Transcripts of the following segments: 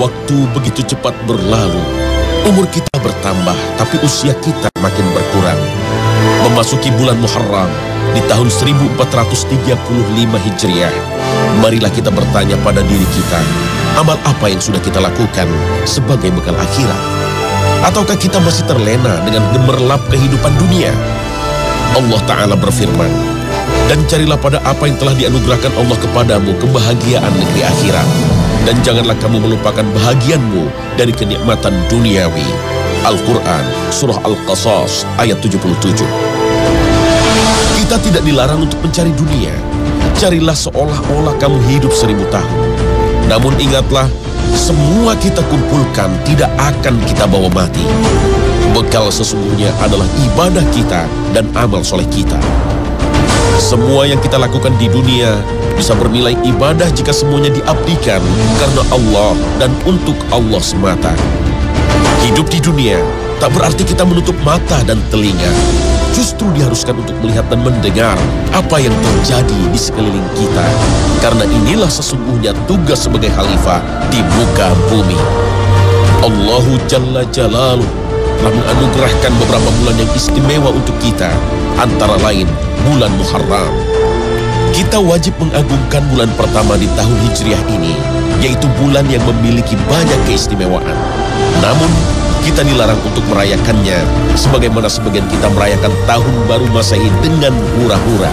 Waktu begitu cepat berlalu. Umur kita bertambah, tapi usia kita makin berkurang. Memasuki bulan Muharram di tahun 1435 Hijriah, marilah kita bertanya pada diri kita, amal apa yang sudah kita lakukan sebagai bekal akhirat? Ataukah kita masih terlena dengan gemerlap kehidupan dunia? Allah Ta'ala berfirman, dan carilah pada apa yang telah dianugerahkan Allah kepadamu kebahagiaan negeri akhirat. Dan janganlah kamu melupakan bahagianmu dari kenikmatan duniawi. Al-Quran, Surah Al-Qasas, ayat 77. Kita tidak dilarang untuk mencari dunia. Carilah seolah-olah kamu hidup 1000 tahun. Namun ingatlah, semua kita kumpulkan tidak akan kita bawa mati. Bekal sesungguhnya adalah ibadah kita dan amal soleh kita. Semua yang kita lakukan di dunia bisa bernilai ibadah jika semuanya diabdikan karena Allah dan untuk Allah semata. Hidup di dunia tak berarti kita menutup mata dan telinga. Justru diharuskan untuk melihat dan mendengar apa yang terjadi di sekeliling kita. Karena inilah sesungguhnya tugas sebagai khalifah di muka bumi. Allahu Jalla Jalaluh telah menganugerahkan beberapa bulan yang istimewa untuk kita, antara lain bulan Muharram. Kita wajib mengagungkan bulan pertama di tahun Hijriah ini, yaitu bulan yang memiliki banyak keistimewaan. Namun, kita dilarang untuk merayakannya, sebagaimana sebagian kita merayakan tahun baru Masehi dengan hura-hura.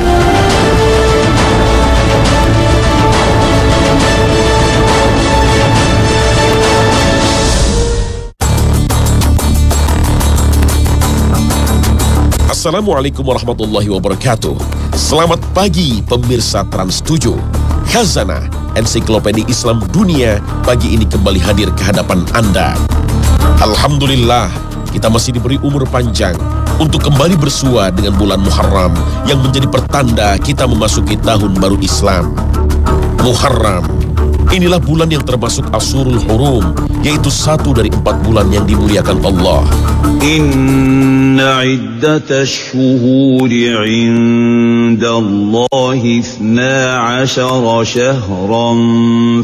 Assalamualaikum warahmatullahi wabarakatuh. Selamat pagi pemirsa Trans 7. Khazanah, ensiklopedia Islam dunia, pagi ini kembali hadir ke hadapan Anda. Alhamdulillah, kita masih diberi umur panjang untuk kembali bersua dengan bulan Muharram yang menjadi pertanda kita memasuki tahun baru Islam. Muharram, inilah bulan yang termasuk Ashurul Hurum, yaitu satu dari 4 bulan yang dimuliakan Allah. Inna iddatash shuhuri 'inda Allahi 12 shahran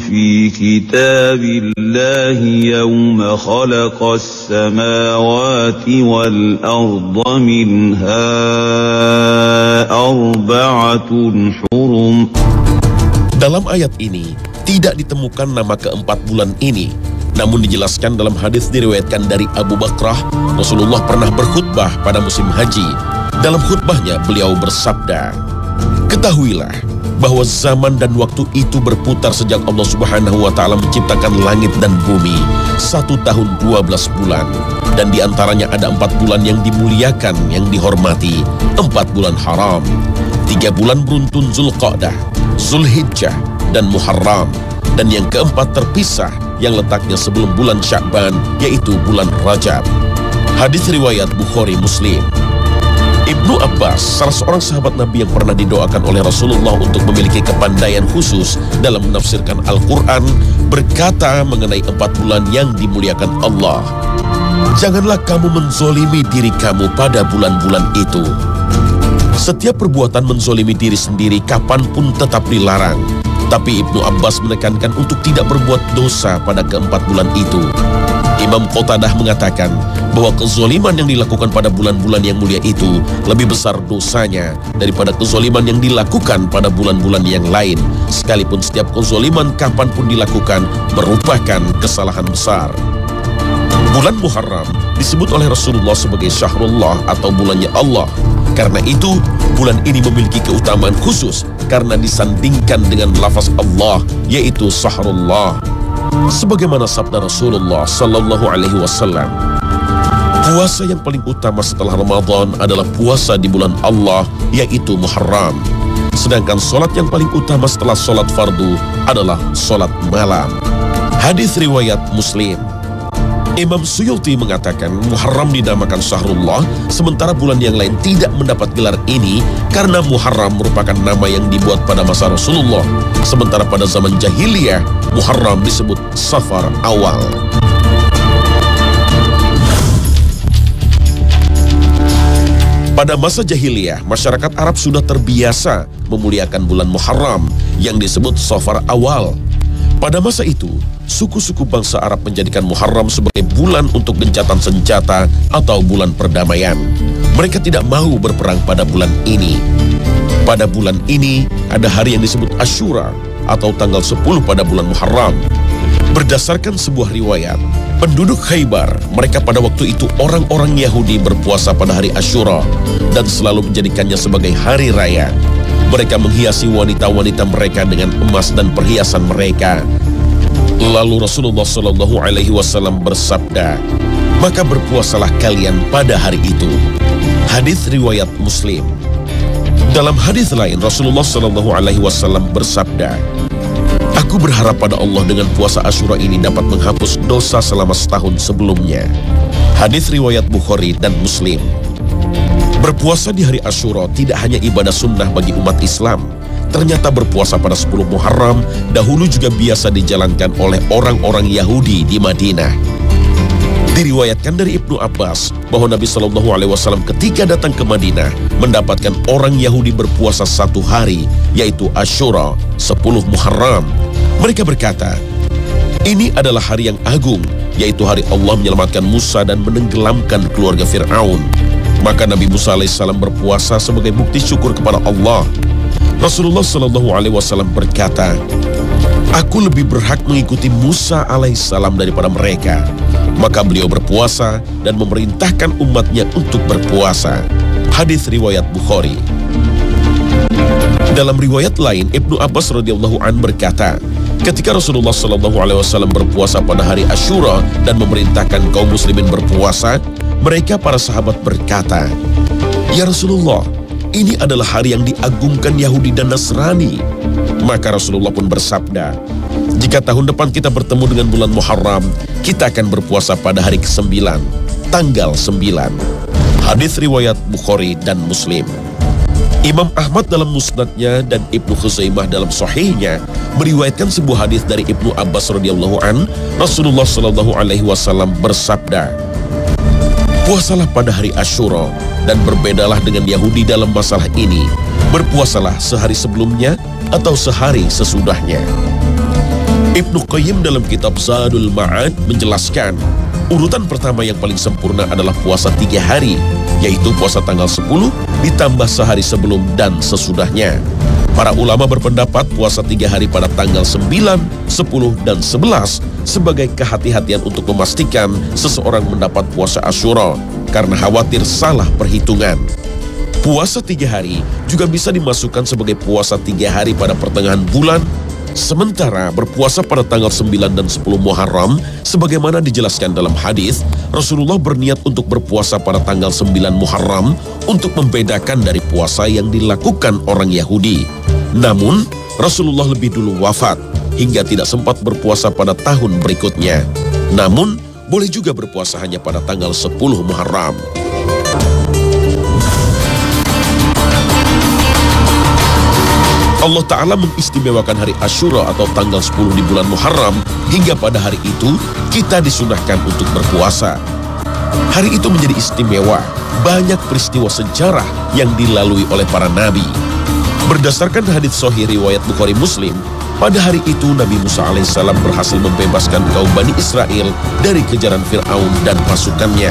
fi kitabillahi yawma khalaqas samawati wal arda minha arba'atun hurum. Dalam ayat ini tidak ditemukan nama keempat bulan ini. Namun dijelaskan dalam hadis diriwayatkan dari Abu Bakrah, Rasulullah pernah berkhutbah pada musim haji. Dalam khutbahnya beliau bersabda, "Ketahuilah bahwa zaman dan waktu itu berputar sejak Allah Subhanahu wa Ta'ala menciptakan langit dan bumi, 1 tahun 12 bulan. Dan diantaranya ada 4 bulan yang dimuliakan, yang dihormati, 4 bulan haram, 3 bulan beruntun Zulqa'dah, Zulhijjah, dan Muharram. Dan yang keempat terpisah yang letaknya sebelum bulan Sya'ban, yaitu bulan Rajab." Hadis riwayat Bukhari Muslim. Ibnu Abbas, salah seorang sahabat Nabi yang pernah didoakan oleh Rasulullah untuk memiliki kepandaian khusus dalam menafsirkan Al-Quran, berkata mengenai 4 bulan yang dimuliakan Allah, "Janganlah kamu menzolimi diri kamu pada bulan-bulan itu." Setiap perbuatan menzolimi diri sendiri kapanpun tetap dilarang. Tapi Ibnu Abbas menekankan untuk tidak berbuat dosa pada keempat bulan itu. Imam Qatadah mengatakan bahwa kezoliman yang dilakukan pada bulan-bulan yang mulia itu lebih besar dosanya daripada kezoliman yang dilakukan pada bulan-bulan yang lain. Sekalipun setiap kezoliman kapanpun dilakukan merupakan kesalahan besar. Bulan Muharram disebut oleh Rasulullah sebagai Syahrullah atau bulannya Allah. Karena itu, bulan ini memiliki keutamaan khusus karena disandingkan dengan lafaz Allah, yaitu Syahrullah. Sebagaimana sabda Rasulullah Sallallahu Alaihi Wasallam, puasa yang paling utama setelah Ramadan adalah puasa di bulan Allah, yaitu Muharram. Sedangkan solat yang paling utama setelah solat fardu adalah solat malam. Hadis riwayat Muslim. Imam Suyuti mengatakan Muharram dinamakan Syahrullah, sementara bulan yang lain tidak mendapat gelar ini karena Muharram merupakan nama yang dibuat pada masa Rasulullah. Sementara pada zaman jahiliyah, Muharram disebut Safar Awal. Pada masa jahiliyah, masyarakat Arab sudah terbiasa memuliakan bulan Muharram yang disebut Safar Awal. Pada masa itu, suku-suku bangsa Arab menjadikan Muharram sebagai bulan untuk gencatan senjata atau bulan perdamaian. Mereka tidak mau berperang pada bulan ini. Pada bulan ini, ada hari yang disebut Asyura atau tanggal 10 pada bulan Muharram. Berdasarkan sebuah riwayat, penduduk Khaybar, mereka pada waktu itu orang-orang Yahudi berpuasa pada hari Asyura dan selalu menjadikannya sebagai hari raya. Mereka menghiasi wanita-wanita mereka dengan emas dan perhiasan mereka. Lalu Rasulullah SAW bersabda, "Maka berpuasalah kalian pada hari itu." Hadis riwayat Muslim. Dalam hadis lain Rasulullah SAW bersabda, "Aku berharap pada Allah dengan puasa Asyura ini dapat menghapus dosa selama setahun sebelumnya." Hadis riwayat Bukhari dan Muslim. Berpuasa di hari Asyura tidak hanya ibadah sunnah bagi umat Islam. Ternyata berpuasa pada 10 Muharram dahulu juga biasa dijalankan oleh orang-orang Yahudi di Madinah. Diriwayatkan dari Ibnu Abbas bahwa Nabi SAW ketika datang ke Madinah mendapatkan orang Yahudi berpuasa satu hari, yaitu Asyura, 10 Muharram. Mereka berkata, "Ini adalah hari yang agung, yaitu hari Allah menyelamatkan Musa dan menenggelamkan keluarga Fir'aun." Maka Nabi Musa alaihissalam berpuasa sebagai bukti syukur kepada Allah. Rasulullah SAW berkata, "Aku lebih berhak mengikuti Musa alaihissalam daripada mereka." Maka beliau berpuasa dan memerintahkan umatnya untuk berpuasa. Hadis riwayat Bukhari. Dalam riwayat lain, Ibnu Abbas radhiyallahu an berkata, ketika Rasulullah SAW berpuasa pada hari Asyura dan memerintahkan kaum muslimin berpuasa, mereka para sahabat berkata, "Ya Rasulullah, ini adalah hari yang diagungkan Yahudi dan Nasrani." Maka Rasulullah pun bersabda, "Jika tahun depan kita bertemu dengan bulan Muharram, kita akan berpuasa pada hari ke-9, tanggal 9. Hadis riwayat Bukhari dan Muslim. Imam Ahmad dalam musnadnya dan Ibnu Khuzaimah dalam sahihnya meriwayatkan sebuah hadis dari Ibnu Abbas radhiyallahu an, Rasulullah SAW bersabda, "Puasalah pada hari Asyura dan berbedalah dengan Yahudi dalam masalah ini. Berpuasalah sehari sebelumnya atau sehari sesudahnya." Ibnu Qayyim dalam kitab Zadul Ma'ad menjelaskan, urutan pertama yang paling sempurna adalah puasa 3 hari, yaitu puasa tanggal 10 ditambah sehari sebelum dan sesudahnya. Para ulama berpendapat puasa 3 hari pada tanggal 9, 10, dan 11 sebagai kehati-hatian untuk memastikan seseorang mendapat puasa Asyura karena khawatir salah perhitungan. Puasa 3 hari juga bisa dimasukkan sebagai puasa 3 hari pada pertengahan bulan. Sementara berpuasa pada tanggal 9 dan 10 Muharram, sebagaimana dijelaskan dalam hadis, Rasulullah berniat untuk berpuasa pada tanggal 9 Muharram untuk membedakan dari puasa yang dilakukan orang Yahudi. Namun, Rasulullah lebih dulu wafat hingga tidak sempat berpuasa pada tahun berikutnya. Namun, boleh juga berpuasa hanya pada tanggal 10 Muharram. Allah Ta'ala mengistimewakan hari Asyura atau tanggal 10 di bulan Muharram, hingga pada hari itu kita disunahkan untuk berpuasa. Hari itu menjadi istimewa, banyak peristiwa sejarah yang dilalui oleh para nabi. Berdasarkan hadits sahih riwayat Bukhari Muslim, pada hari itu Nabi Musa alaihissalam berhasil membebaskan kaum Bani Israel dari kejaran Fir'aun dan pasukannya.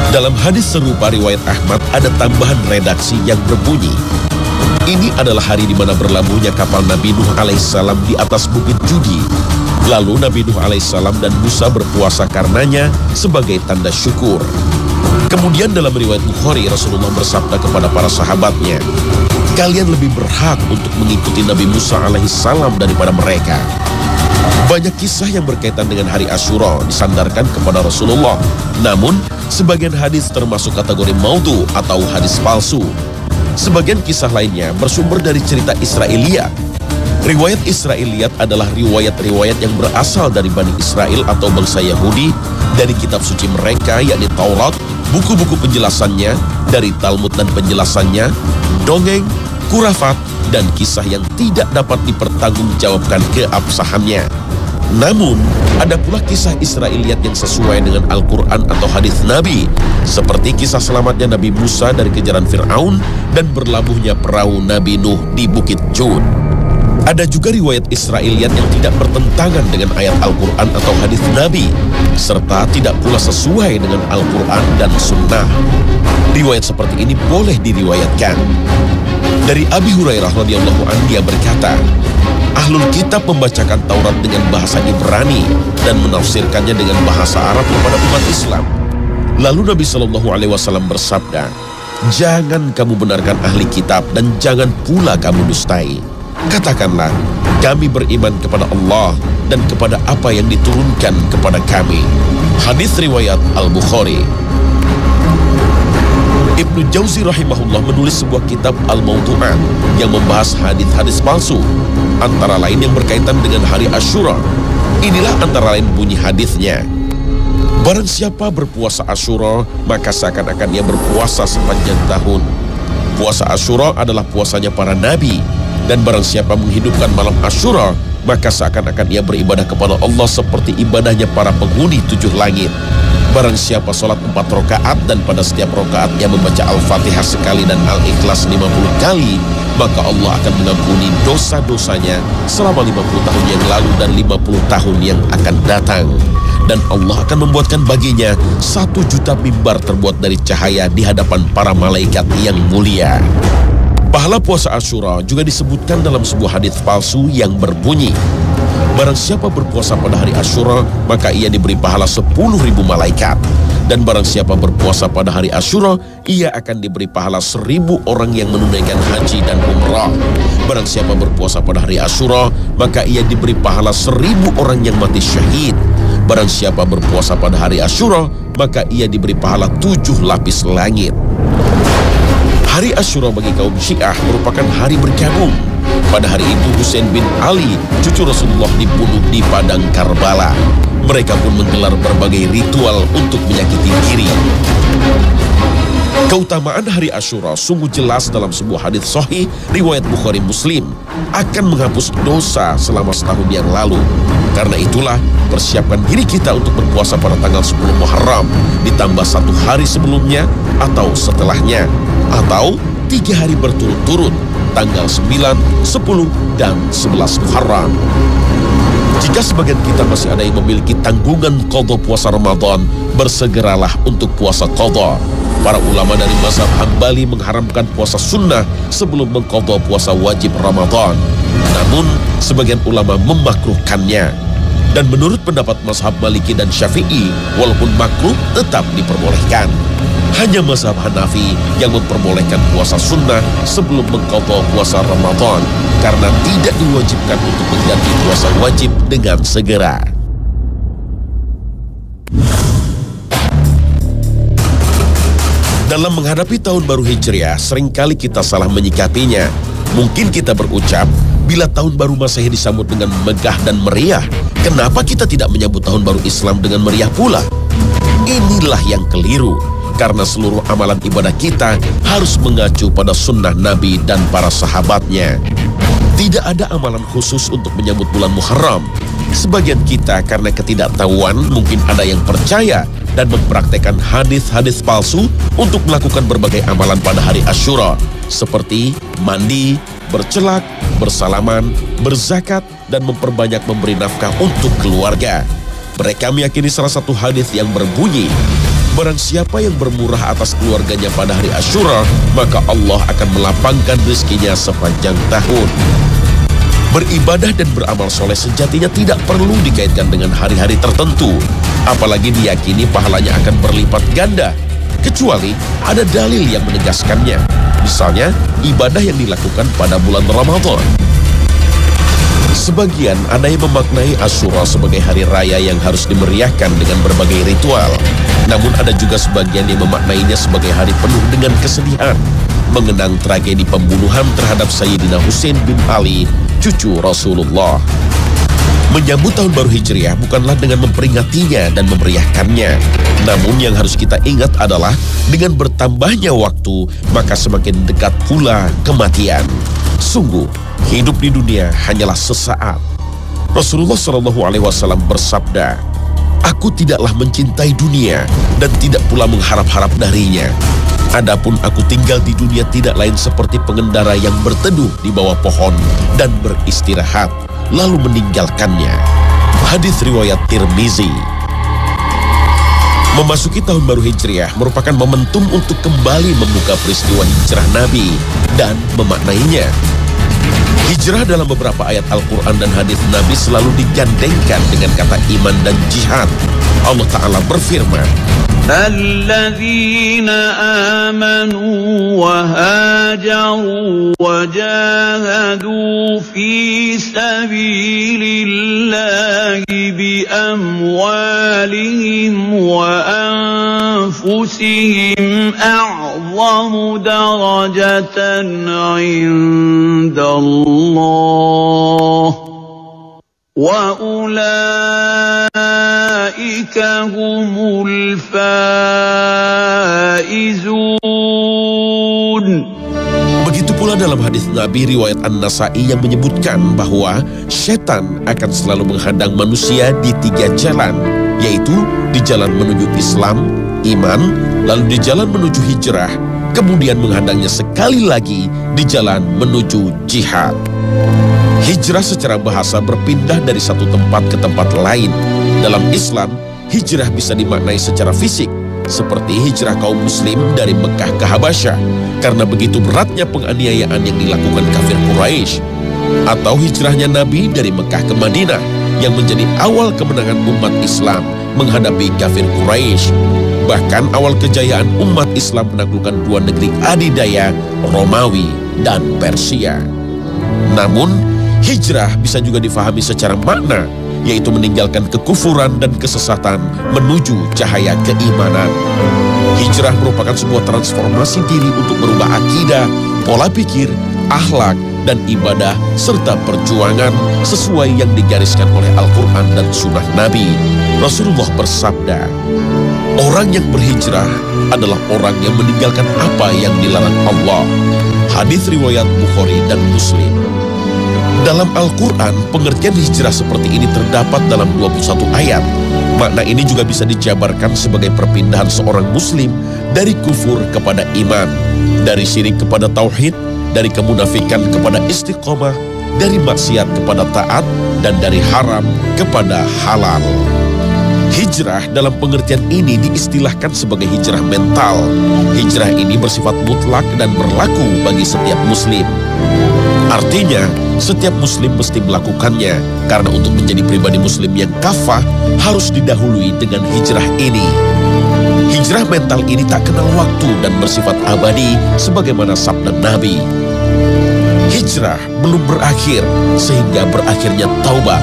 Dalam hadis serupa riwayat Ahmad ada tambahan redaksi yang berbunyi, "Ini adalah hari di mana berlabuhnya kapal Nabi Nuh alaihissalam di atas bukit Judi. Lalu Nabi Nuh alaihissalam dan Musa berpuasa karenanya sebagai tanda syukur." Kemudian dalam riwayat Bukhari, Rasulullah bersabda kepada para sahabatnya, "Kalian lebih berhak untuk mengikuti Nabi Musa alaihissalam daripada mereka." Banyak kisah yang berkaitan dengan hari Asyura disandarkan kepada Rasulullah. Namun, sebagian hadis termasuk kategori maudhu atau hadis palsu. Sebagian kisah lainnya bersumber dari cerita Israiliyat. Riwayat Israiliyat adalah riwayat-riwayat yang berasal dari Bani Israel atau bangsa Yahudi, dari kitab suci mereka yakni Taurat, buku-buku penjelasannya, dari Talmud dan penjelasannya, dongeng, kurafat, dan kisah yang tidak dapat dipertanggungjawabkan keabsahannya. Namun, ada pula kisah Israiliyat yang sesuai dengan Al-Quran atau hadis Nabi, seperti kisah selamatnya Nabi Musa dari kejaran Fir'aun dan berlabuhnya perahu Nabi Nuh di Bukit Jud. Ada juga riwayat Israiliyat yang tidak bertentangan dengan ayat Al-Quran atau hadis Nabi, serta tidak pula sesuai dengan Al-Quran dan Sunnah. Riwayat seperti ini boleh diriwayatkan. Dari Abi Hurairah radhiyallahu anhu dia berkata, Ahlul Kitab membacakan Taurat dengan bahasa Ibrani dan menafsirkannya dengan bahasa Arab kepada umat Islam. Lalu Nabi SAW bersabda, jangan kamu benarkan ahli kitab dan jangan pula kamu dustai. Katakanlah, kami beriman kepada Allah dan kepada apa yang diturunkan kepada kami. Hadis riwayat Al-Bukhari. Ibnu Jauzi rahimahullah menulis sebuah kitab Al-Mawdu'at yang membahas hadis-hadis palsu, antara lain yang berkaitan dengan hari Asyura. Inilah antara lain bunyi hadisnya. Barang siapa berpuasa Asyura, maka seakan-akan ia berpuasa sepanjang tahun. Puasa Asyura adalah puasanya para nabi. Dan barang siapa menghidupkan malam Asyura, maka seakan-akan ia beribadah kepada Allah seperti ibadahnya para penghuni 7 langit. Barang siapa sholat 4 rakaat dan pada setiap rakaat ia membaca Al-Fatihah sekali dan Al-Ikhlas 50 kali, maka Allah akan mengampuni dosa-dosanya selama 50 tahun yang lalu dan 50 tahun yang akan datang. Dan Allah akan membuatkan baginya 1 juta mimbar terbuat dari cahaya di hadapan para malaikat yang mulia. Pahala puasa Asyura juga disebutkan dalam sebuah hadis palsu yang berbunyi, barang siapa berpuasa pada hari Asyura, maka ia diberi pahala 10.000 malaikat. Dan barang siapa berpuasa pada hari Asyura, ia akan diberi pahala 1.000 orang yang menunaikan haji dan umrah. Barang siapa berpuasa pada hari Asyura, maka ia diberi pahala 1.000 orang yang mati syahid. Barang siapa berpuasa pada hari Asyura, maka ia diberi pahala 7 lapis langit. Hari Asyura bagi kaum Syiah merupakan hari berkabung. Pada hari itu Husain bin Ali, cucu Rasulullah, dibunuh di padang Karbala. Mereka pun menggelar berbagai ritual untuk menyakiti diri. Keutamaan hari Asyura sungguh jelas dalam sebuah hadis sahih riwayat Bukhari Muslim, akan menghapus dosa selama setahun yang lalu. Karena itulah, persiapkan diri kita untuk berpuasa pada tanggal 10 Muharram, ditambah 1 hari sebelumnya atau setelahnya, atau 3 hari berturut-turut, tanggal 9, 10, dan 11 Muharram. Jika sebagian kita masih ada yang memiliki tanggungan qadha puasa Ramadan, bersegeralah untuk puasa qadha. Para ulama dari mazhab Hambali mengharamkan puasa sunnah sebelum mengqadha puasa wajib Ramadan. Namun, sebagian ulama memakruhkannya. Dan menurut pendapat mazhab Maliki dan Syafi'i, walaupun makruh tetap diperbolehkan. Hanya mazhab Hanafi yang memperbolehkan puasa sunnah sebelum mengqadha puasa Ramadan, karena tidak diwajibkan untuk mengganti puasa wajib dengan segera. Dalam menghadapi tahun baru Hijriah, seringkali kita salah menyikapinya. Mungkin kita berucap, bila tahun baru Masehi disambut dengan megah dan meriah, kenapa kita tidak menyambut tahun baru Islam dengan meriah pula? Inilah yang keliru, karena seluruh amalan ibadah kita harus mengacu pada sunnah Nabi dan para sahabatnya. Tidak ada amalan khusus untuk menyambut bulan Muharram. Sebagian kita karena ketidaktahuan mungkin ada yang percaya dan mempraktekkan hadis-hadis palsu untuk melakukan berbagai amalan pada hari Asyura, seperti mandi, bercelak, bersalaman, berzakat, dan memperbanyak memberi nafkah untuk keluarga. Mereka meyakini salah satu hadis yang berbunyi, barang siapa yang bermurah atas keluarganya pada hari Asyura, maka Allah akan melapangkan rezekinya sepanjang tahun. Beribadah dan beramal soleh sejatinya tidak perlu dikaitkan dengan hari-hari tertentu, apalagi diyakini pahalanya akan berlipat ganda, kecuali ada dalil yang menegaskannya. Misalnya, ibadah yang dilakukan pada bulan Ramadan. Sebagian ada yang memaknai Asyura sebagai hari raya yang harus dimeriahkan dengan berbagai ritual. Namun ada juga sebagian yang memaknainya sebagai hari penuh dengan kesedihan, mengenang tragedi pembunuhan terhadap Sayyidina Husain bin Ali, cucu Rasulullah. Menyambut tahun baru Hijriah bukanlah dengan memperingatinya dan memeriahkannya. Namun yang harus kita ingat adalah dengan bertambahnya waktu, maka semakin dekat pula kematian. Sungguh, hidup di dunia hanyalah sesaat. Rasulullah SAW bersabda, "Aku tidaklah mencintai dunia dan tidak pula mengharap-harap darinya. Adapun aku tinggal di dunia tidak lain seperti pengendara yang berteduh di bawah pohon dan beristirahat, lalu meninggalkannya. Hadis riwayat Tirmizi. Memasuki tahun baru Hijriah merupakan momentum untuk kembali membuka peristiwa hijrah Nabi dan memaknainya. Hijrah dalam beberapa ayat Al-Quran dan hadis Nabi selalu digandengkan dengan kata iman dan jihad. Allah Ta'ala berfirman, الذين آمنوا وهاجروا وجاهدوا في سبيل الله بأموالهم وأنفسهم أعظم درجة عند الله وأولئك هم الفائزون. Begitu pula dalam hadis Nabi riwayat An-Nasai yang menyebutkan bahwa setan akan selalu menghadang manusia di 3 jalan, yaitu di jalan menuju Islam, iman, lalu di jalan menuju hijrah, kemudian menghadangnya sekali lagi di jalan menuju jihad. Hijrah secara bahasa berpindah dari satu tempat ke tempat lain. Dalam Islam, hijrah bisa dimaknai secara fisik, seperti hijrah kaum muslim dari Mekah ke Habasyah, karena begitu beratnya penganiayaan yang dilakukan kafir Quraisy. Atau hijrahnya Nabi dari Mekah ke Madinah, yang menjadi awal kemenangan umat Islam menghadapi kafir Quraisy. Bahkan awal kejayaan umat Islam menaklukkan 2 negeri adidaya, Romawi dan Persia. Namun, hijrah bisa juga difahami secara makna, yaitu meninggalkan kekufuran dan kesesatan menuju cahaya keimanan. Hijrah merupakan sebuah transformasi diri untuk merubah akidah, pola pikir, akhlak, dan ibadah, serta perjuangan sesuai yang digariskan oleh Al-Quran dan Sunnah Nabi. Rasulullah bersabda, orang yang berhijrah adalah orang yang meninggalkan apa yang dilarang Allah. Hadis riwayat Bukhari dan Muslim. Dalam Al-Quran, pengertian hijrah seperti ini terdapat dalam 21 ayat. Makna ini juga bisa dijabarkan sebagai perpindahan seorang muslim dari kufur kepada iman, dari syirik kepada tauhid, dari kemunafikan kepada istiqomah, dari maksiat kepada taat, dan dari haram kepada halal. Hijrah dalam pengertian ini diistilahkan sebagai hijrah mental. Hijrah ini bersifat mutlak dan berlaku bagi setiap muslim. Artinya, setiap muslim mesti melakukannya, karena untuk menjadi pribadi muslim yang kafah harus didahului dengan hijrah ini. Hijrah mental ini tak kenal waktu dan bersifat abadi sebagaimana sabda Nabi. Hijrah belum berakhir sehingga berakhirnya taubat,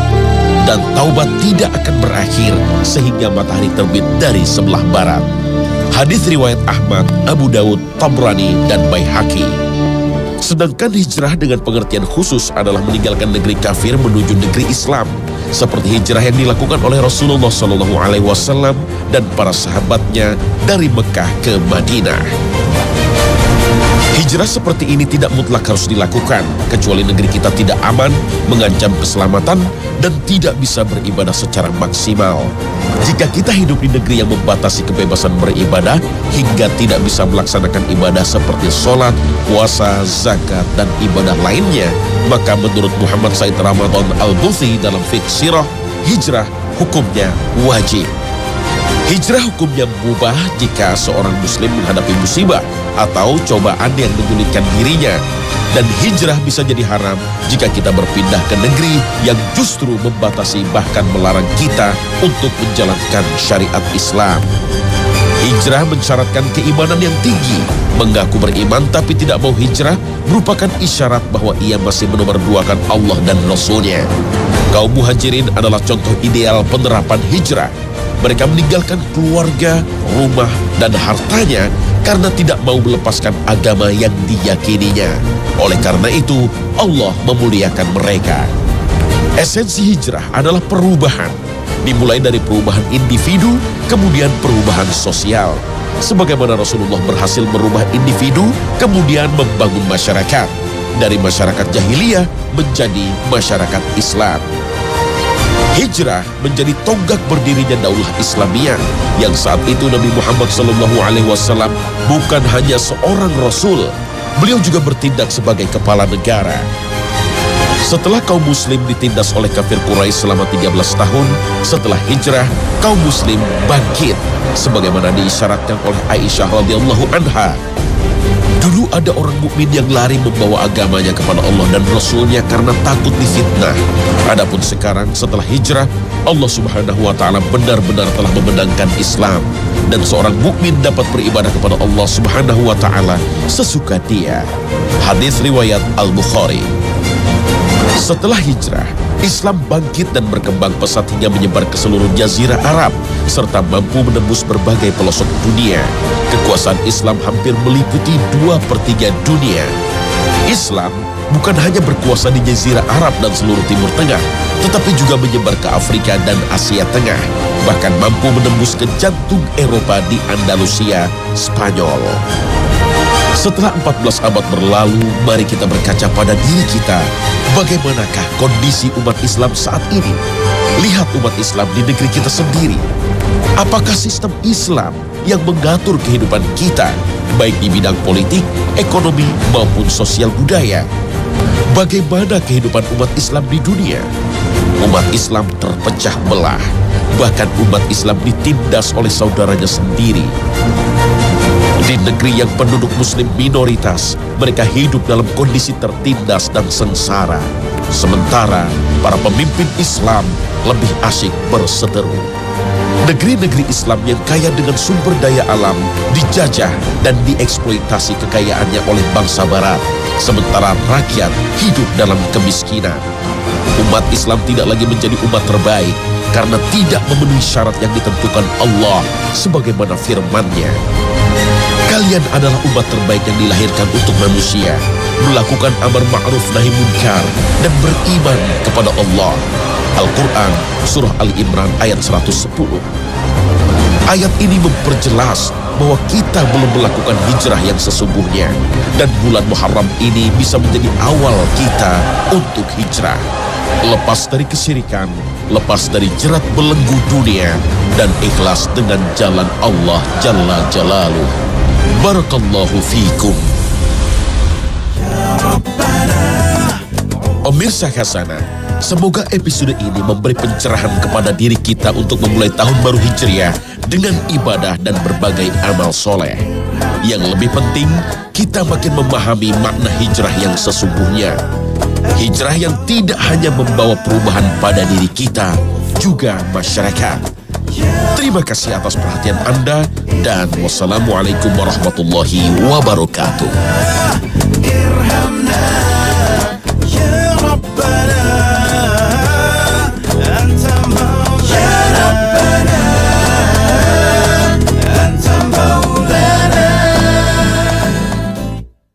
dan taubat tidak akan berakhir sehingga matahari terbit dari sebelah barat. Hadis riwayat Ahmad, Abu Dawud, Tabrani, dan Baihaqi. Sedangkan hijrah dengan pengertian khusus adalah meninggalkan negeri kafir menuju negeri Islam, seperti hijrah yang dilakukan oleh Rasulullah SAW dan para sahabatnya dari Mekah ke Madinah. Hijrah seperti ini tidak mutlak harus dilakukan, kecuali negeri kita tidak aman, mengancam keselamatan, dan tidak bisa beribadah secara maksimal. Jika kita hidup di negeri yang membatasi kebebasan beribadah, hingga tidak bisa melaksanakan ibadah seperti sholat, puasa, zakat, dan ibadah lainnya, maka menurut Muhammad Said Ramadan Al-Buthi dalam Fiqh Sirah, hijrah hukumnya wajib. Hijrah hukumnya mubah jika seorang muslim menghadapi musibah atau cobaan yang menyulitkan dirinya. Dan hijrah bisa jadi haram jika kita berpindah ke negeri yang justru membatasi bahkan melarang kita untuk menjalankan syariat Islam. Hijrah mensyaratkan keimanan yang tinggi. Mengaku beriman tapi tidak mau hijrah merupakan isyarat bahwa ia masih menomorduakan Allah dan Rasul-Nya. Kaum muhajirin adalah contoh ideal penerapan hijrah. Mereka meninggalkan keluarga, rumah, dan hartanya karena tidak mau melepaskan agama yang diyakininya. Oleh karena itu, Allah memuliakan mereka. Esensi hijrah adalah perubahan, dimulai dari perubahan individu, kemudian perubahan sosial. Sebagaimana Rasulullah berhasil merubah individu, kemudian membangun masyarakat. Dari masyarakat jahiliyah menjadi masyarakat Islam. Hijrah menjadi tonggak berdirinya daulah Islamiyah yang saat itu Nabi Muhammad SAW bukan hanya seorang Rasul, beliau juga bertindak sebagai kepala negara. Setelah kaum muslim ditindas oleh kafir Quraisy selama 13 tahun, setelah hijrah, kaum muslim bangkit sebagaimana diisyaratkan oleh Aisyah radhiyallahu anha. Dulu ada orang mukmin yang lari membawa agamanya kepada Allah dan Rasulnya karena takut difitnah. Adapun sekarang setelah hijrah, Allah Subhanahu wa taala benar-benar telah memenangkan Islam dan seorang mukmin dapat beribadah kepada Allah Subhanahu wa taala sesuka dia. Hadis riwayat Al-Bukhari. Setelah hijrah, Islam bangkit dan berkembang pesat hingga menyebar ke seluruh jazirah Arab serta mampu menembus berbagai pelosok dunia. Kekuasaan Islam hampir meliputi 2/3 dunia. Islam bukan hanya berkuasa di jazirah Arab dan seluruh Timur Tengah, tetapi juga menyebar ke Afrika dan Asia Tengah, bahkan mampu menembus ke jantung Eropa di Andalusia, Spanyol. Setelah 14 abad berlalu, mari kita berkaca pada diri kita. Bagaimanakah kondisi umat Islam saat ini? Lihat umat Islam di negeri kita sendiri. Apakah sistem Islam yang mengatur kehidupan kita, baik di bidang politik, ekonomi, maupun sosial budaya? Bagaimana kehidupan umat Islam di dunia? Umat Islam terpecah belah. Bahkan umat Islam ditindas oleh saudaranya sendiri. Di negeri yang penduduk muslim minoritas, mereka hidup dalam kondisi tertindas dan sengsara. Sementara para pemimpin Islam lebih asyik berseteru. Negeri-negeri Islam yang kaya dengan sumber daya alam dijajah dan dieksploitasi kekayaannya oleh bangsa barat, sementara rakyat hidup dalam kemiskinan. Umat Islam tidak lagi menjadi umat terbaik karena tidak memenuhi syarat yang ditentukan Allah sebagaimana firman-Nya. Kalian adalah umat terbaik yang dilahirkan untuk manusia, melakukan amar ma'ruf nahi munkar dan beriman kepada Allah. Al-Quran Surah Al-Imran ayat 110. Ayat ini memperjelas bahwa kita belum melakukan hijrah yang sesungguhnya, dan bulan Muharram ini bisa menjadi awal kita untuk hijrah. Lepas dari kesyirikan, lepas dari jerat belenggu dunia, dan ikhlas dengan jalan Allah Jalla Jalaluh. Barakallahu fiikum. Pemirsa Hasanah, semoga episode ini memberi pencerahan kepada diri kita untuk memulai tahun baru Hijriah dengan ibadah dan berbagai amal soleh. Yang lebih penting, kita makin memahami makna hijrah yang sesungguhnya. Hijrah yang tidak hanya membawa perubahan pada diri kita, juga masyarakat. Terima kasih atas perhatian Anda dan wassalamualaikum warahmatullahi wabarakatuh.